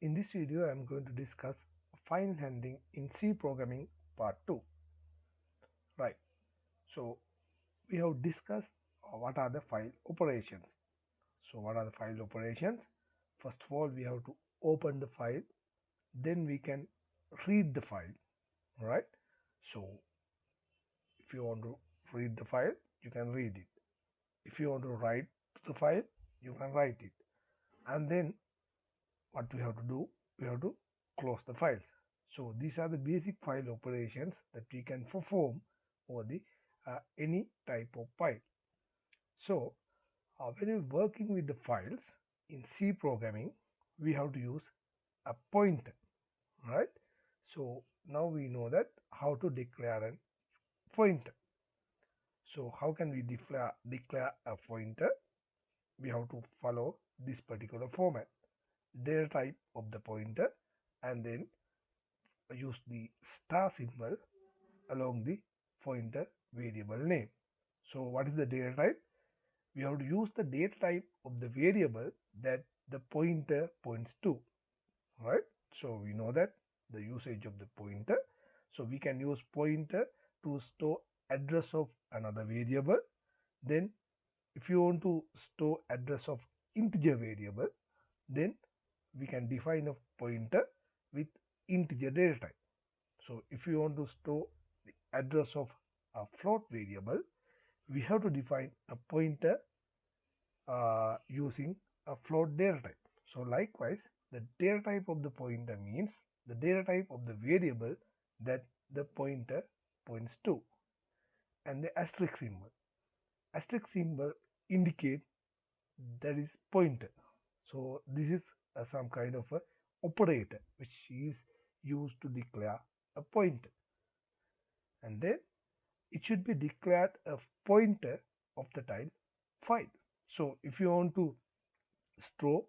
In this video, I am going to discuss file handling in C programming part 2. Right. So, we have discussed what are the file operations. So, what are the file operations? First of all, we have to open the file, then we can read the file. Right. So, if you want to read the file, you can read it. If you want to write the file, you can write it. And then what we have to do, we have to close the files. So these are the basic file operations that we can perform over the any type of file. So when you're working with the files in C programming, we have to use a pointer, right? So now we know that how to declare a pointer. So how can we declare a pointer? We have to follow this particular format. Data type of the pointer, and then use the star symbol along the pointer variable name. So what is the data type? We have to use the data type of the variable that the pointer points to, right? So we know that the usage of the pointer. So we can use pointer to store address of another variable. Then if you want to store address of integer variable, then we can define a pointer with integer data type. So if you want to store the address of a float variable, we have to define a pointer using a float data type. So likewise, the data type of the pointer means the data type of the variable that the pointer points to. And the asterisk symbol. Asterisk symbol indicate that is pointer. So this is some kind of a operator which is used to declare a pointer. And then it should be declared a pointer of the type file. So if you want to store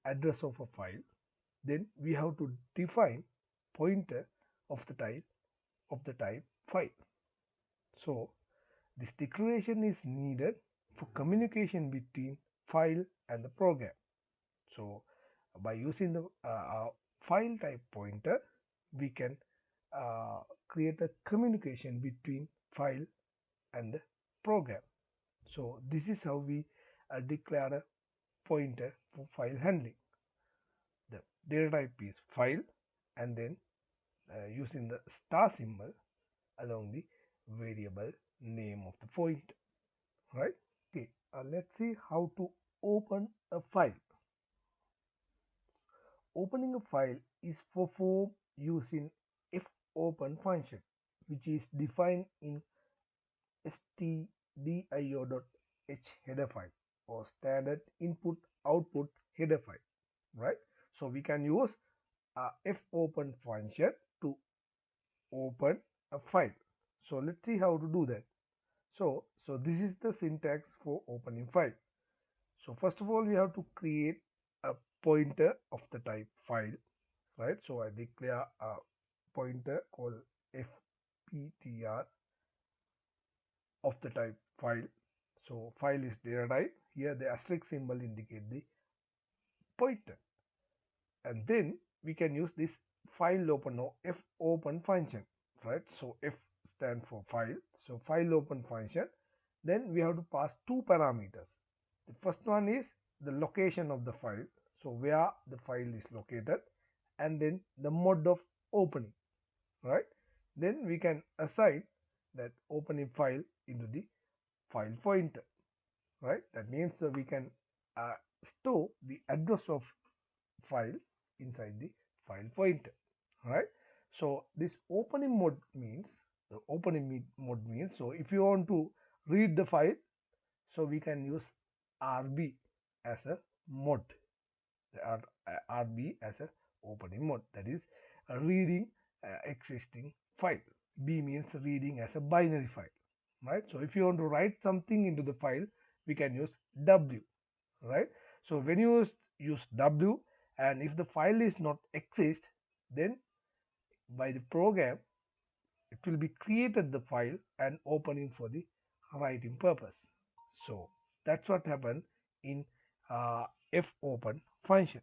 address of a file, then we have to define pointer of the type file. So this declaration is needed for communication between file and the program. So by using the file type pointer, we can create a communication between file and the program. So this is how we declare a pointer for file handling. The data type is file, and then using the star symbol along the variable name of the pointer, right? Okay, let's see how to open a file. Opening a file is performed using fopen function, which is defined in stdio.h header file or standard input output header file, right? So we can use a fopen function to open a file. So let's see how to do that. So this is the syntax for opening file. So first of all, we have to create a pointer of the type file, right? So I declare a pointer called fputc of the type file. So file is data type. Here the asterisk symbol indicate the pointer, and then we can use this file open or fopen function, right? So f stand for file. So file open function. Then we have to pass two parameters. The first one is the location of the file, so where the file is located, and then the mode of opening, right? Then we can assign that opening file into the file pointer, right? That means we can store the address of file inside the file pointer, right? So this opening mode means so if you want to read the file, so we can use RB as a mode, RB as a opening mode, that is reading existing file. B means reading as a binary file, right? So if you want to write something into the file, we can use W, right? So when you use W, and if the file is not exist, then by the program it will be created the file and opening for the writing purpose. So that's what happened in fopen function,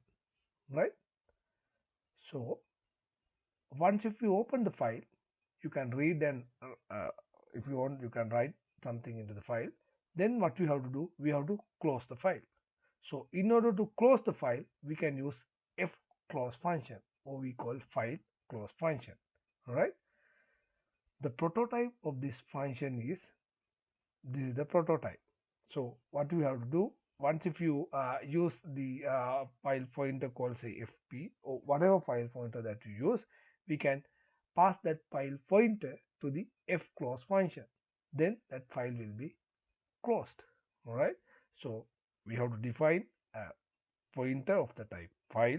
right? So once if you open the file, you can read and if you want you can write something into the file. Then what we have to do, we have to close the file. So in order to close the file, we can use fclose function, or we call file close function. All right. The prototype of this function is, this is the prototype. So what we have to do, once if you use the file pointer called say fp or whatever file pointer that you use, we can pass that file pointer to the fclose function. Then that file will be closed. All right. So we have to define a pointer of the type file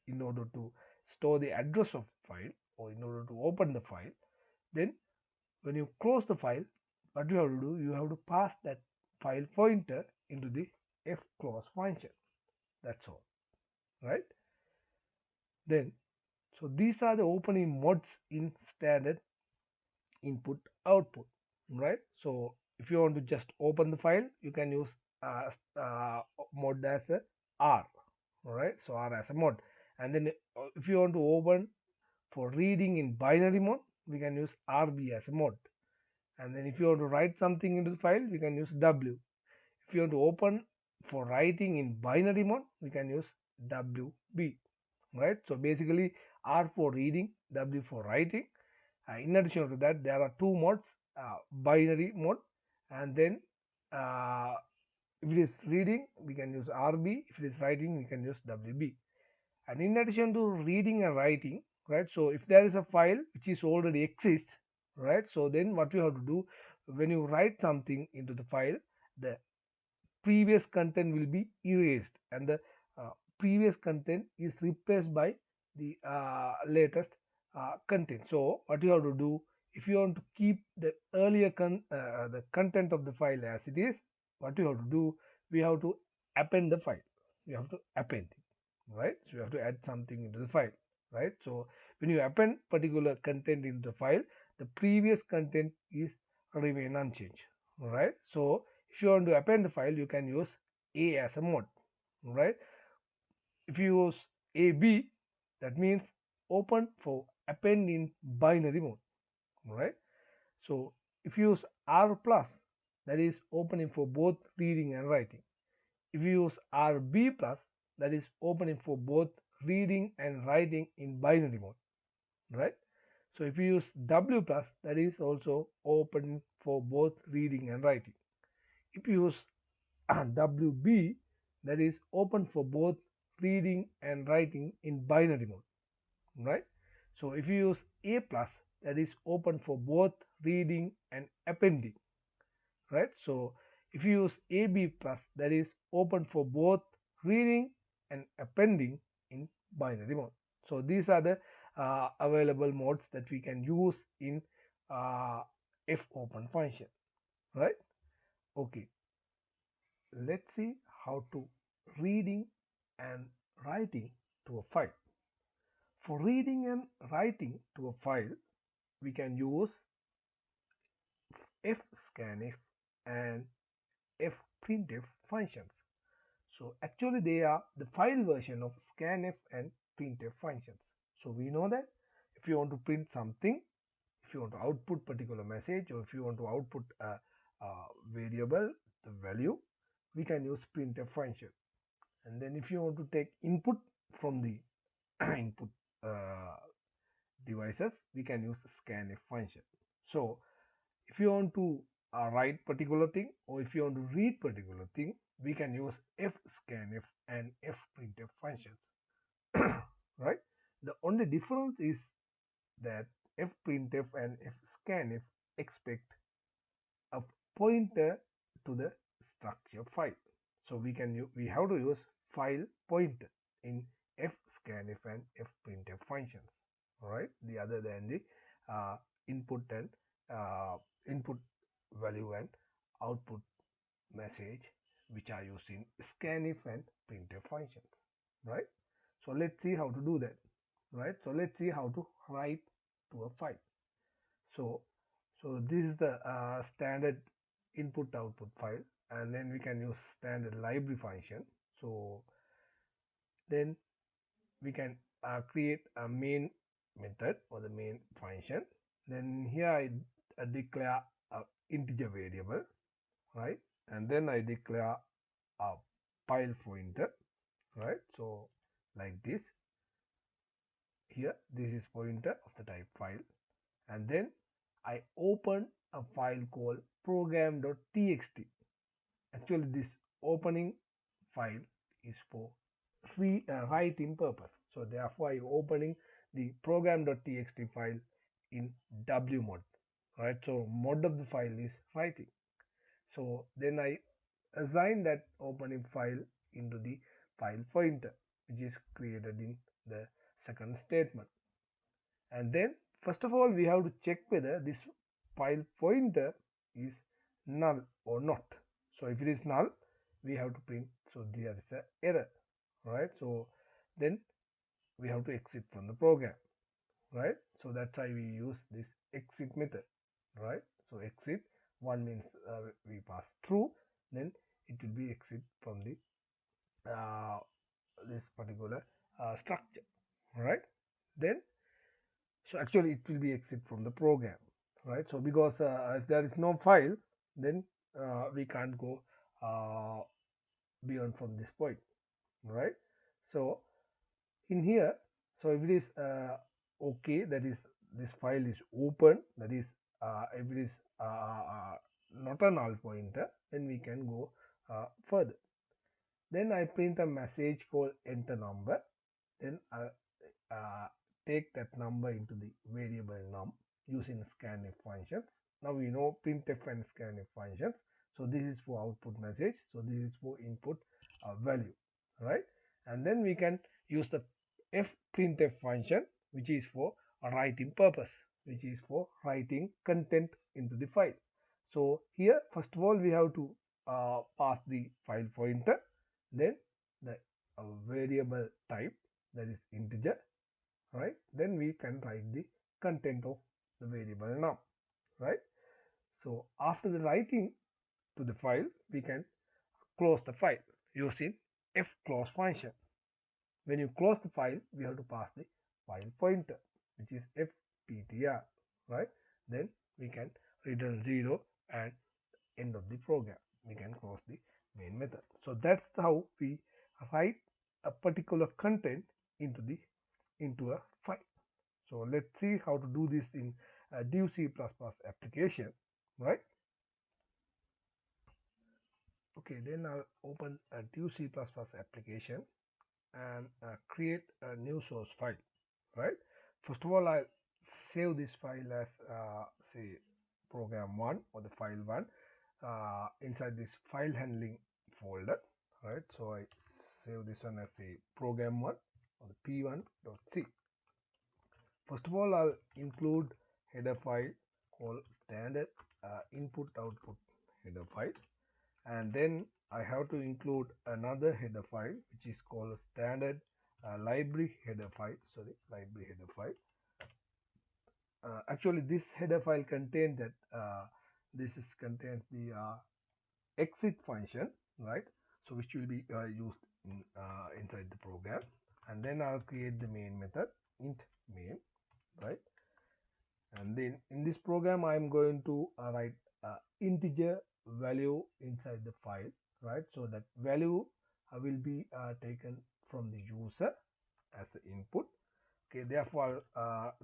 in order to store the address of file or in order to open the file. Then when you close the file, what you have to do, you have to pass that file pointer into the fclose function. That's all, right? Then, so these are the opening modes in standard input output, right? So if you want to just open the file, you can use uh, mode as a R, all right? So R as a mode. And then if you want to open for reading in binary mode, we can use RB as a mode. And then if you want to write something into the file, we can use W. If you want to open for writing in binary mode, we can use WB, right? So basically R for reading, W for writing. In addition to that, there are two modes, binary mode, and then uh, if it is reading, we can use RB. If it is writing, we can use WB. And in addition to reading and writing, right, so if there is a file which is already exists, right, so then what you have to do, when you write something into the file, the previous content will be erased and the previous content is replaced by the latest content. So what you have to do, if you want to keep the earlier the content of the file as it is, what you have to do, we have to append the file. We have to append it, right? So you have to add something into the file, right? So when you append particular content into the file, the previous content is remain unchanged, right? So if you want to append the file, you can use A as a mode, right? If you use AB, that means open for append in binary mode, right? So if you use R plus, that is opening for both reading and writing. If you use RB plus, that is opening for both reading and writing in binary mode, right? So if you use W plus, that is also open for both reading and writing. If you use WB, that is open for both reading and writing in binary mode, right? So if you use A plus, that is open for both reading and appending, right? So if you use AB plus, that is open for both reading and appending in binary mode. So these are the available modes that we can use in fopen function, right? Okay, let's see how to reading and writing to a file. For reading and writing to a file, we can use fscanf and fprintf functions. So actually they are the file version of scanf and printf functions. So we know that if you want to print something, if you want to output particular message, or if you want to output a variable, the value, we can use printf function. And then if you want to take input from the input uh, devices, we can use scanf function. So if you want to write particular thing, or if you want to read particular thing, we can use fscanf and fprintf functions. Right? The only difference is that fprintf and fscanf expect a pointer to the structure file. So we have to use file pointer in fscanf and fprintf functions. All right, the other than the input and input value and output message, which are used in scanf and printf functions. Right. So let's see how to do that. Right. So let's see how to write to a file. So this is the standard input output file, and then we can use standard library function. So then we can create a main method or the main function. Then here I declare a integer variable, right? And then I declare a file pointer, right? So like this. Here this is pointer of the type file, and then I open a file called program.txt. Actually this opening file is for writing purpose, so therefore I opening the program.txt file in W mode, right? So mode of the file is writing. So then I assign that opening file into the file pointer, which is created in the second statement. And then first of all we have to check whether this file pointer is null or not. So if it is null, we have to print, so there is an error, right? So then we have to exit from the program, right? So that's why we use this exit method, right? So exit one means we pass true, then it will be exit from the this particular structure, right? Then so actually it will be exit from the program, right? So because if there is no file, then we can't go uh, beyond from this point, right? So in here, so if it is okay, that is this file is open, that is if it is not a null pointer, then we can go further. Then I print a message called enter number. Then I take that number into the variable num using scanf functions. Now we know printf and scanf functions. So this is for output message. So this is for input value, right? And then we can use the fprintf function, which is for a writing purpose, which is for writing content into the file. So here first of all we have to pass the file pointer, then the variable type, that is integer, right? Then we can write the content of the variable num, right? So after the writing to the file, we can close the file using fclose function. When you close the file, we have to pass the file pointer, which is fptr, right? Then we can return 0 and end of the program. We can close the main method. So that's how we write a particular content into a file. So let's see how to do this in a div C++ application, right? Okay, then I'll open a div C++ application and create a new source file, right? First of all, I'll save this file as say program1 or the file 1 inside this file handling folder, right? So I save this one as a program1 or the p1.c. First of all, I'll include header file called standard input output header file, and then I have to include another header file which is called standard library header file. Library header file. Actually, this header file contains that contains the exit function, right? So which will be used inside the program, and then I'll create the main method int main, right? And then in this program I'm going to write integer value inside the file, right? So that value will be taken from the user as the input. Okay, therefore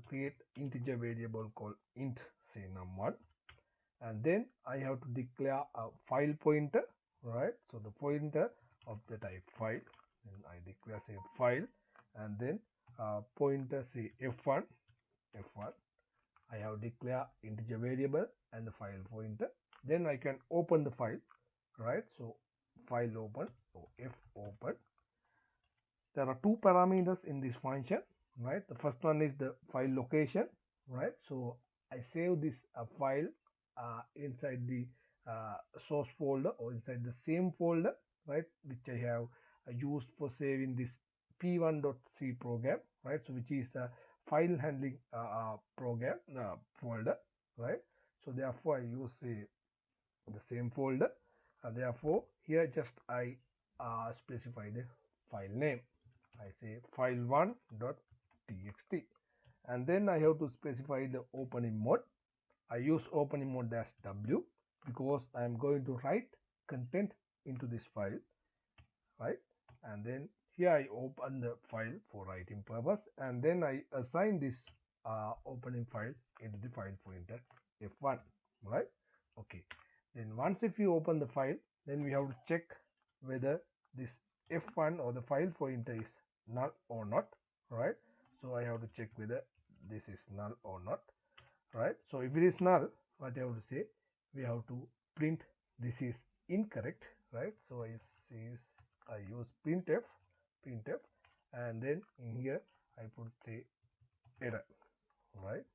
create integer variable called int say num1, and then I have to declare a file pointer, right? So the pointer of the type file, then I declare say file, and then pointer say f1. I have declare integer variable and the file pointer. Then I can open the file, right? So file open, so f open. There are two parameters in this function, right? The first one is the file location, right? So I save this file inside the source folder or inside the same folder, right, which I have used for saving this p1.c program, right? So which is a file handling program folder, right? So therefore I use the same folder, therefore here just I specify the file name, I say file1.txt, and then I have to specify the opening mode. I use opening mode as W because I am going to write content into this file, right? And then here I open the file for writing purpose, and then I assign this opening file into the file pointer f1, right? Okay, then once if you open the file, then we have to check whether this f1 or the file pointer is null or not, right? So I have to check whether this is null or not, right? So if it is null, what I have to say, we have to print this is incorrect, right? So I use printf, and then in here I put say error, right?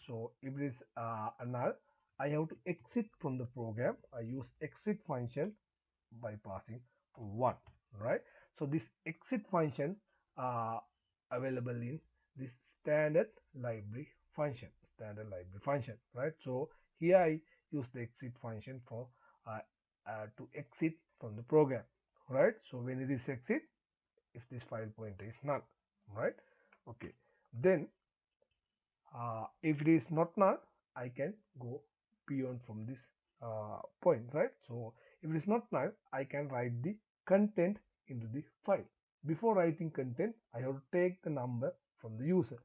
So if it is null, I have to exit from the program. I use exit function by passing 1, right? So this exit function uh, available in this standard library function, right? So here I use the exit function for to exit from the program, right? So when it is exit, if this file pointer is null, right? Okay, then if it is not null, I can go beyond from this point, right? So if it is not null, I can write the content into the file. Before writing content, I have to take the number from the user.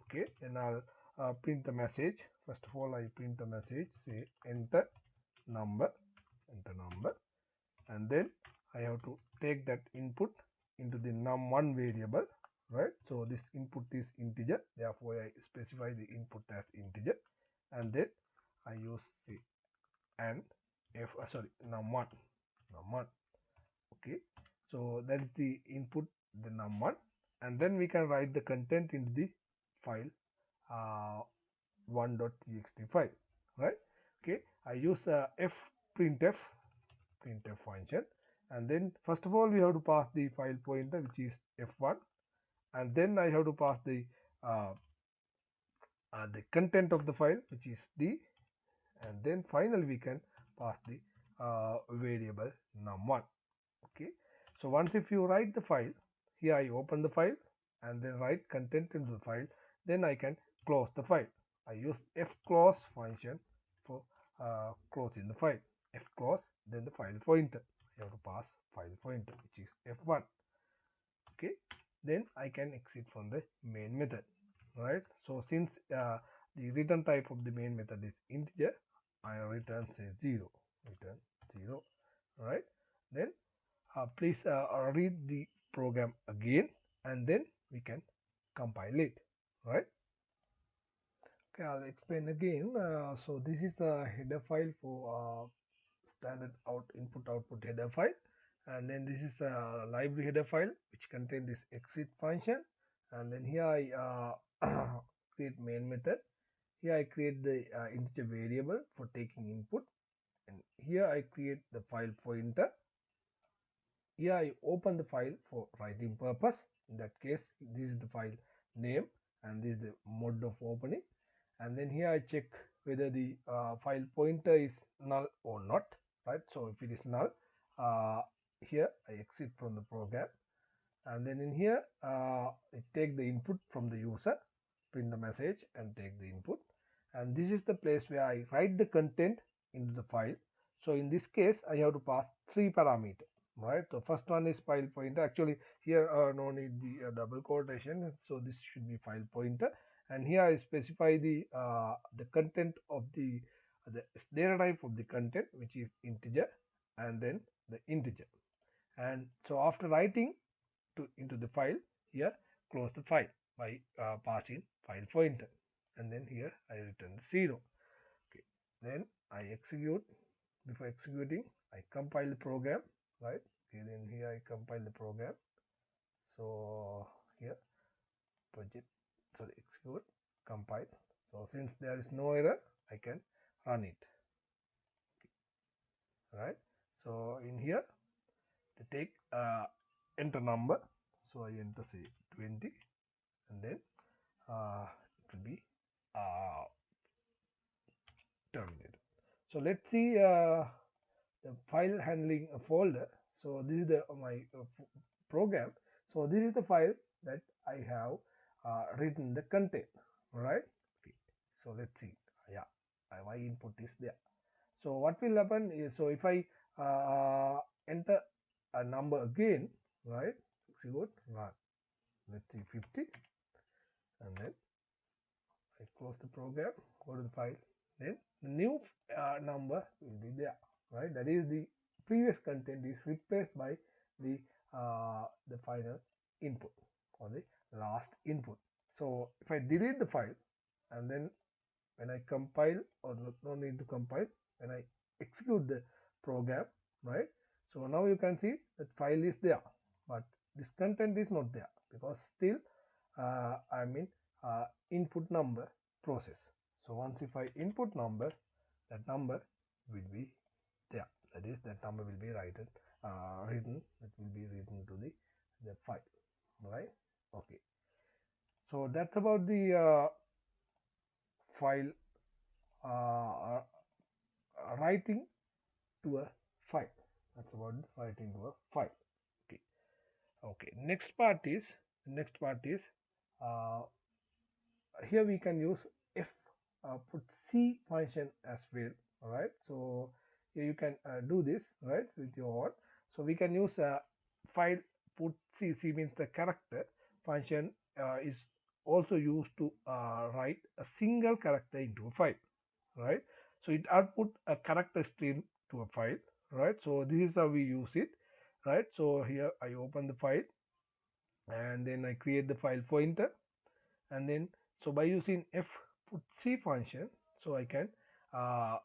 Okay, then I'll print the message. First of all, I print the message, say enter number, and then I have to take that input into the num1 variable, right? So this input is integer, therefore I specify the input as integer, and then I use say and num1, okay. So that is the input, the num1, and then we can write the content into the file 1.txt file, right? Okay, I use fprintf function, and then first of all we have to pass the file pointer, which is f1, and then I have to pass the content of the file, which is d, and then finally we can pass the variable num1. Okay, so once if you write the file, here I open the file and then write content into the file, then I can close the file. I use fclose function for closing the file. Fclose, then the file pointer, I have to pass file pointer, which is f1. Okay, then I can exit from the main method, right? So since the return type of the main method is integer, I return say 0, right? Then please read the program again, and then we can compile it, right? Okay, I'll explain again. So this is a header file for standard input output header file, and then this is a library header file which contains this exit function, and then here I create main method. Here I create the integer variable for taking input, and here I create the file pointer. Here I open the file for writing purpose. In that case, this is the file name and this is the mode of opening, and then here I check whether the file pointer is null or not, right? So if it is null, here I exit from the program, and then in here I take the input from the user, print the message and take the input, and this is the place where I write the content into the file. So in this case I have to pass 3 parameters, right? The first one is file pointer. Actually here no need the double quotation, so this should be file pointer, and here I specify the content of the data type of the content, which is integer, and then the integer. And so after writing into the file, here close the file by passing file pointer, and then here I return the 0. Okay, then I execute. Before executing, I compile the program, right? Okay, then here I compile the program. So here project, sorry, execute, compile. So since there is no error, I can run it. Okay, right? So in here to take enter number, so I enter say 20, and then it will be terminated. So let's see the file handling folder. So this is the my program. So this is the file that I have written the content, right? Okay. So let's see. Yeah, my input is there. So what will happen is, so if I enter a number again, right? Execute, run. Let's see, 50, and then I close the program, go to the file. Then the new number will be there, right? That is the previous content is replaced by the final input or the last input. So if I delete the file and then when I compile, or no need to compile, when I execute the program, right? So now you can see that file is there, but this content is not there because still I'm in input number process. So once if I input number, that number will be there. That is, that number will be written. It will be written to the file, right? Okay. So that's about the file writing to a file. That's about writing to a file. Okay. Okay. Next part is uh, here we can use f put c function as well. All right. So here you can do this right with your own. So we can use file put c. C means the character function is also used to write a single character into a file, right? So it output a character stream to a file, right? So this is how we use it, right? So here I open the file and then I create the file pointer, and then so by using f put c function, so I can uh,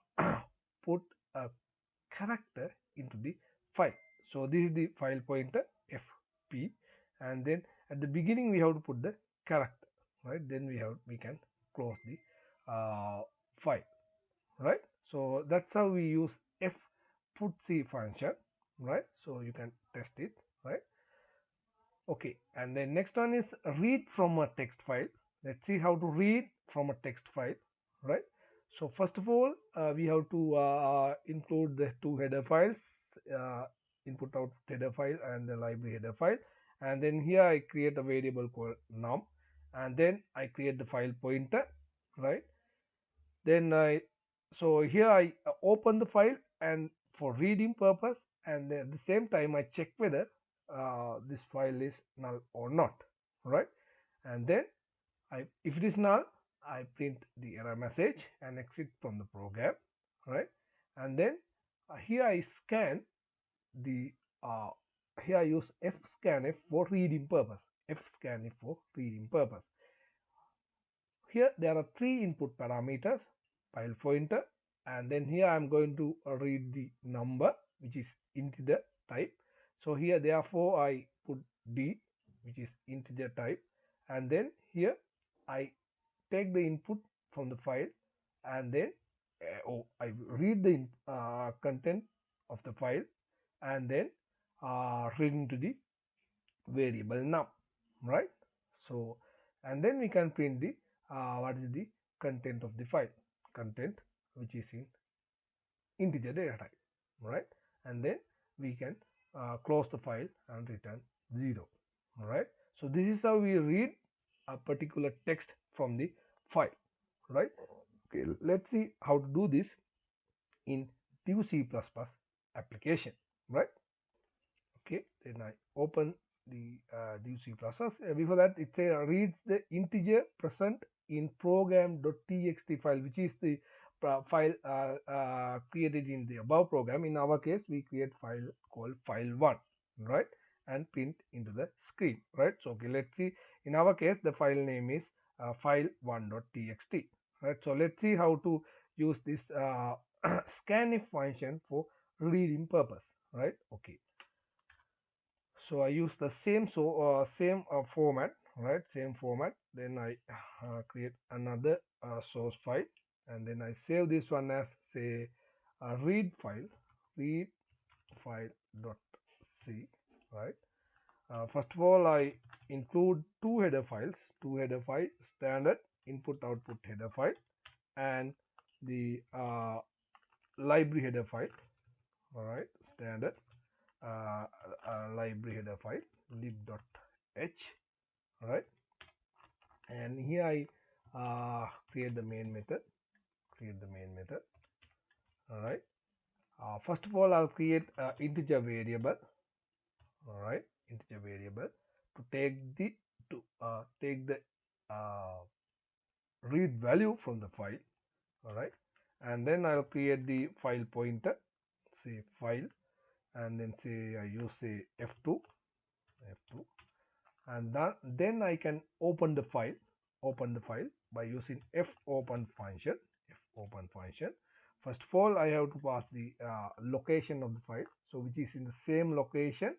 put a character into the file. So this is the file pointer fp, and then at the beginning we have to put the character, right? Then we can close the file, right? So that's how we use f put c function, right? So you can test it, right? Okay, and then next one is read from a text file. Let's see how to read from a text file, right? So first of all, we have to include the two header files, uh, input output header file and the library header file. And then here I create a variable called num, and then I create the file pointer, right? Then so here I open the file and for reading purpose, and then at the same time I check whether this file is null or not, right? And then if it is null, I print the error message and exit from the program, right? And then here I scan the here I use fscanf for reading purpose. Fscanf for reading purpose. Here there are three input parameters, file pointer, and then here I am going to read the number which is integer type. So here therefore I put d, which is integer type, and then here I take the input from the file, and then I read the content of the file, and then read into the variable num, right? So and then we can print the what is the content of the file, content which is in integer data type, right? And then we can close the file and return 0, right? So this is how we read a particular text from the file, right? Okay, let's see how to do this in Div C++ application, right? Okay, then I open the Div C++. Before that, it reads the integer present in program.txt file, which is the file created in the above program. In our case, we create file called file1, right, and print into the screen, right? So okay, let's see. In our case, the file name is file1.txt, right? So let's see how to use this scanf function for reading purpose, right? Okay, so I use the same format, right? Same format. Then I create another source file, and then I save this one as say a read file dot c, right? First of all, I include two header files, standard input output header file and the library header file, all right, standard library header file lib.lst, h, right? And here I create the main method, all right. First of all, I'll create an integer variable, all right, integer variable to take the uh, read value from the file, all right. And then I'll create the file pointer, say file, and then say I use say f2, and then I can open the file by using fopen function. First of all, I have to pass the location of the file, so which is in the same location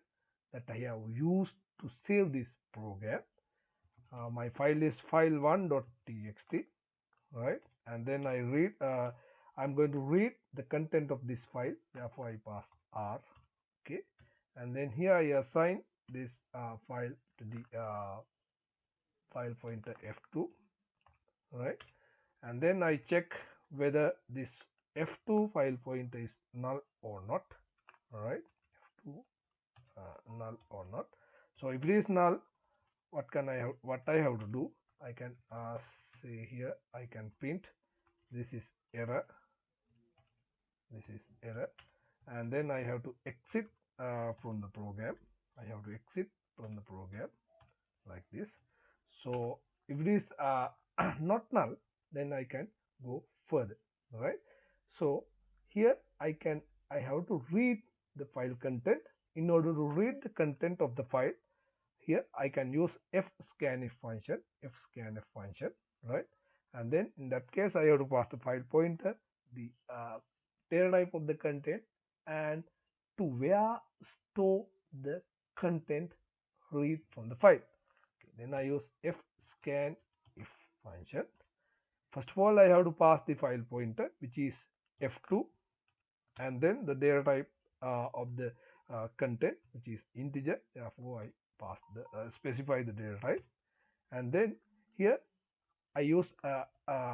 that I have used to save this program. My file is file1.txt, right? And then I'm going to read the content of this file, therefore I pass r, okay. And then here I assign this file to the file pointer f2, right? And then I check whether this f2 file pointer is null or not, all right? F2 null or not. So if it is null, what I have to do, I can say here I can print this is error, and then I have to exit from the program. Like this. So if it is not null, then I can go further, right? So here I have to read the file content. In order to read the content of the file, here I can use fscanf function, right? And then in that case I have to pass the file pointer, the data type of the content, and to where store the content read from the file. Okay, then I use fscanf function. First of all, I have to pass the file pointer, which is f2, and then the data type of the content, which is integer. Therefore, I pass the specify the data type, and then here I use a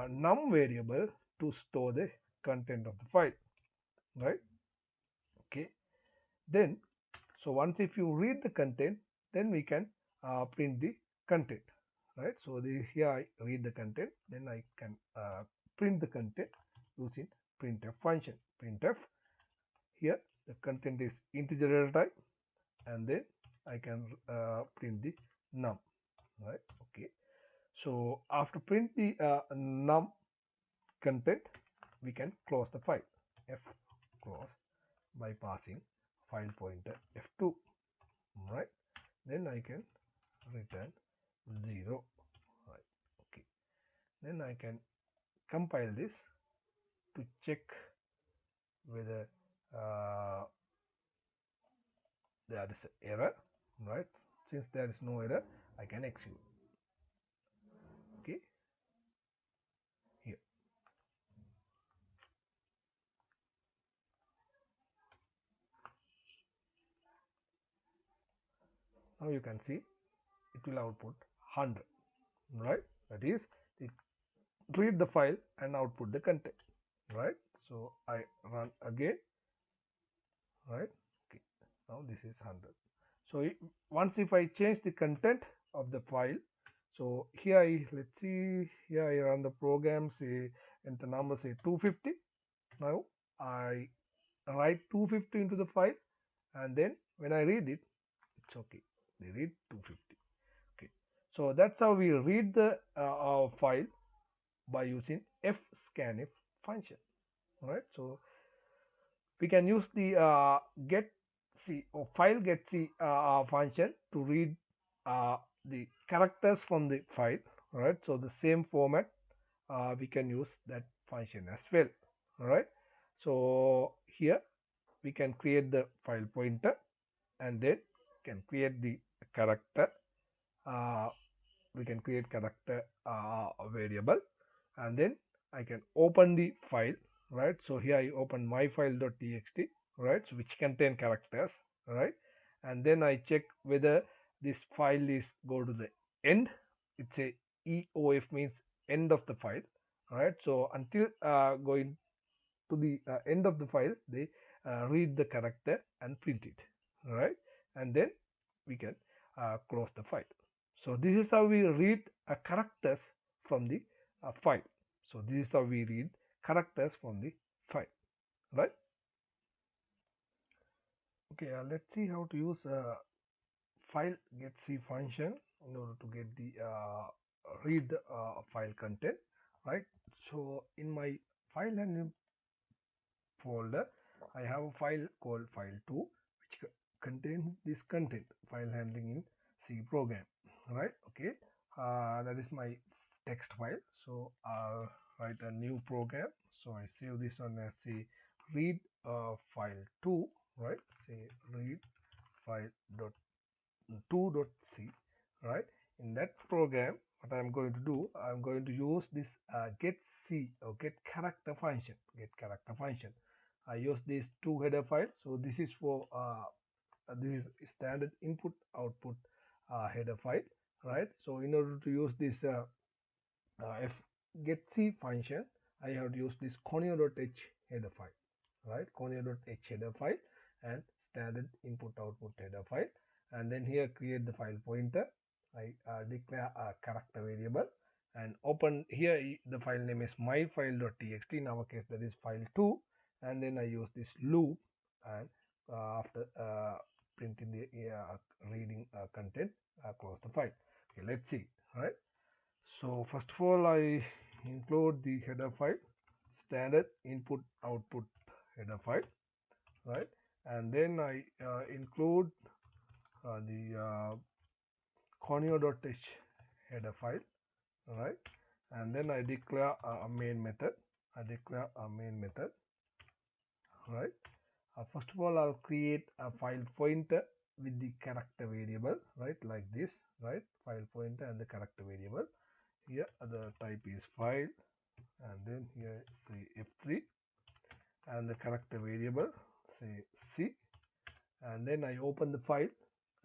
num variable to store the content of the file, right? Okay. Then, so once if you read the content, then we can print the content, right? So here I read the content, then I can print the content using printf function. Printf, here the content is integer data type, and then I can print the num, right? Okay. So after print the num content, we can close the file, f close, by passing file pointer f2, right? Then I can return 0, right? Okay. Then I can compile this to check whether there is an error, right? Since there is no error, I can execute. Okay, here. Now you can see it will output 100, right? That is, it read the file and output the content, right? So I run again, right? Okay, now this is 100. So once if I change the content of the file, so here let's see, here I run the program, say enter number, say 250. Now I write 250 into the file, and then when I read it, it's okay, they read 250. Okay, so that's how we read the file by using fscanf function, right? So we can use the getc or file getc function to read the characters from the file, right? So the same format, we can use that function as well, right? So here we can create the file pointer, and then can create the character, uh, variable, and then I can open the file, right? So here I open my file.txt, right? So which contain characters, right? And then I check whether this file is go to the end. It's a EOF, means end of the file, right? So until going to the end of the file, they read the character and print it, right? And then we can close the file. So this is how we read characters from the file. So this is how we read characters from the file, right? Okay, let's see how to use file getc function in order to get the read the file content, right? So in my file handling folder, I have a file called file2 which contains this content, file handling in C program, right? Okay, that is my text file. So I'll write a new program. So I save this one as say read file2, right? Say read file dot 2.c, right? In that program, what I'm going to do, I'm going to use this get c or get character function. I use these two header files. So this is for this is standard input output header file, right? So in order to use this fgetc function, I have to use this conio.h header file, right? Conio.h header file and standard input output header file, and then here create the file pointer. I declare a character variable and open here. The file name is myfile.txt, in our case that is file2, and then I use this loop, and after printing the reading content, close the file. Okay, let's see, right? So first of all, I include the header file, standard input output header file, right? And then I include the conio.h header file, right? And then I declare a main method. Right? First of all, I'll create a file pointer with the character variable, right? Like this, right? File pointer and the character variable. Here the type is file, and then here say f3, and the character variable say c, and then I open the file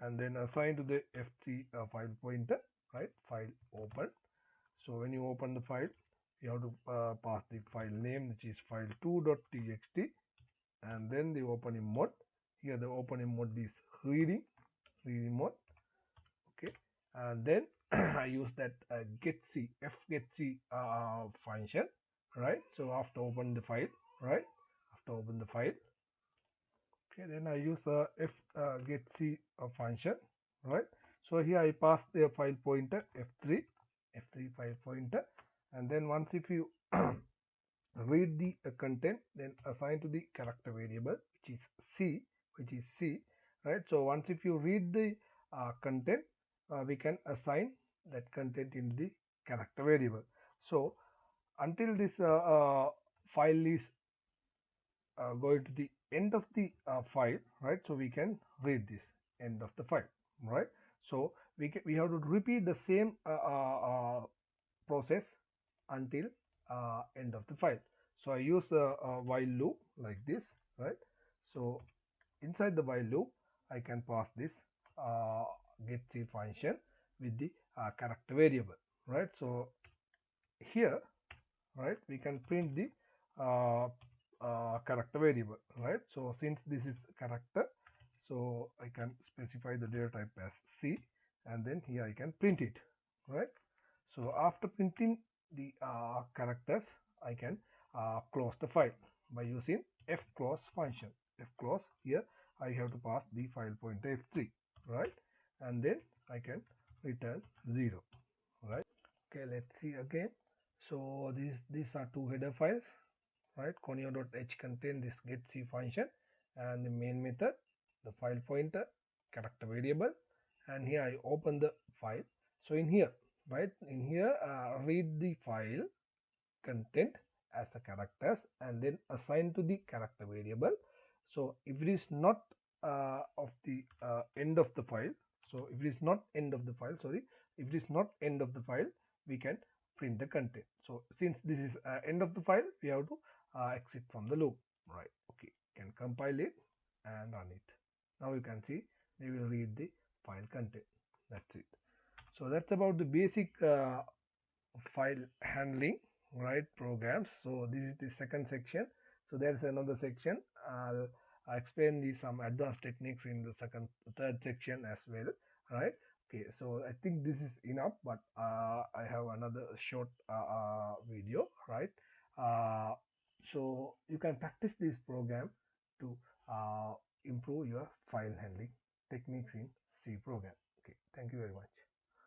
and then assign to the f3 file pointer, right? File open. So when you open the file, you have to pass the file name, which is file2.txt, and then the opening mode. Here the opening mode is reading mode. Okay, and then I use that fgetc function, right? So after open the file, right? After open the file, okay, then I use a fgetc function, right? So here I pass the file pointer f3 file pointer, and then once if you read the content, then assign to the character variable, which is c, right? So once if you read the content, we can assign that content in the character variable. So until this file is going to the end of the file, right? So we can read this end of the file, right? So we have to repeat the same process until end of the file. So I use a while loop like this, right? So inside the while loop, I can pass this getc function with the character variable, right? So here, right, we can print the character variable, right? So since this is character, so I can specify the data type as c, and then here I can print it, right? So after printing the characters, I can close the file by using fclose function. Fclose, here I have to pass the file pointer f3, right? And then I can return 0, right? Okay, let's see again. So these are two header files, right? Conio.h contain this getc function and the main method, the file pointer, character variable, and here I open the file. So in here, right, in here read the file content as a characters and then assign to the character variable. So if it is not of the end of the file, so if it is not end of the file, sorry, if it is not end of the file, we can print the content. So since this is end of the file, we have to exit from the loop, right? Okay, can compile it and run it. Now you can see they will read the file content. That's it. So that's about the basic file handling, right, programs. So this is the second section. So there's another section. I'll explain some advanced techniques in the third section as well. right? Okay, so I think this is enough, but I have another short video, right? uh, so you can practice this program to uh, improve your file handling techniques in C program. Okay, thank you very much.